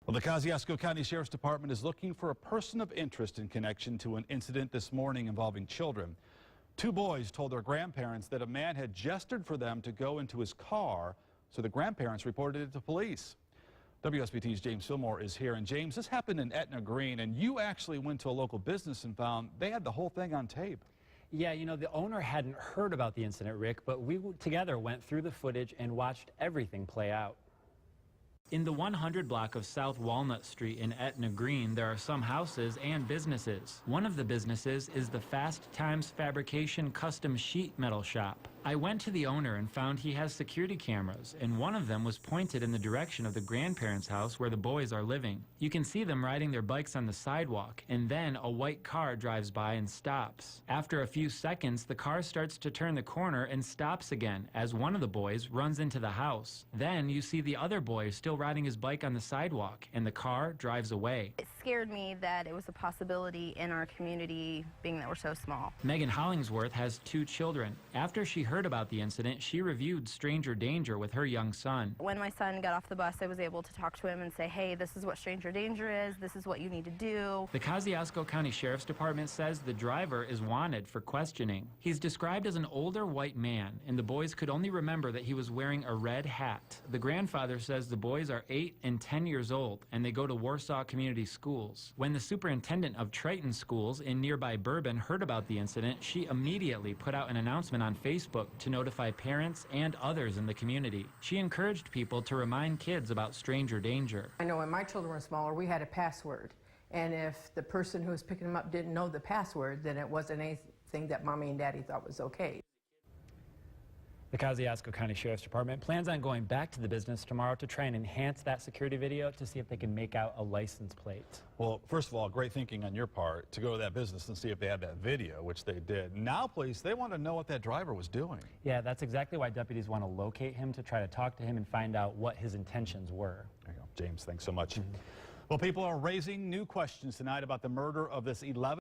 Well, the Kosciuszko County Sheriff's Department is looking for a person of interest in connection to an incident this morning involving children. Two boys told their grandparents that a man had gestured for them to go into his car, so the grandparents reported it to police. WSBT's James Fillmore is here. And James, this happened in Etna Green, and you actually went to a local business and found they had the whole thing on tape. Yeah, you know, the owner hadn't heard about the incident, Rick, but we together went through the footage and watched everything play out. In the 100 block of South Walnut Street in Etna Green, there are some houses and businesses. One of the businesses is the Fast Times Fabrication Custom Sheet Metal Shop. I went to the owner and found he has security cameras, and one of them was pointed in the direction of the grandparents' house where the boys are living. You can see them riding their bikes on the sidewalk, and then a white car drives by and stops. After a few seconds, the car starts to turn the corner and stops again as one of the boys runs into the house. Then you see the other boy still riding his bike on the sidewalk, and the car drives away. It scared me that it was a possibility in our community, being that we're so small. Megan Hollingsworth has 2 children. After she heard about the incident, she reviewed Stranger Danger with her young son. When my son got off the bus, I was able to talk to him and say, hey, this is what Stranger Danger is, this is what you need to do. The Kosciuszko County Sheriff's Department says the driver is wanted for questioning. He's described as an older white man, and the boys could only remember that he was wearing a red hat. The grandfather says the boys are 8 and 10 years old, and they go to Warsaw Community Schools. When the superintendent of Triton Schools in nearby Bourbon heard about the incident, she immediately put out an announcement on Facebook to notify parents and others in the community. She encouraged people to remind kids about Stranger Danger. I know when my children were smaller, we had a password, and if the person who was picking them up didn't know the password, then it wasn't anything that mommy and daddy thought was okay. The Kosciuszko County Sheriff's Department plans on going back to the business tomorrow to try and enhance that security video to see if they can make out a license plate. Well, first of all, great thinking on your part to go to that business and see if they had that video, which they did. Now, police, they want to know what that driver was doing. Yeah, that's exactly why deputies want to locate him, to try to talk to him and find out what his intentions were. There you go. James, thanks so much. Well, people are raising new questions tonight about the murder of this 11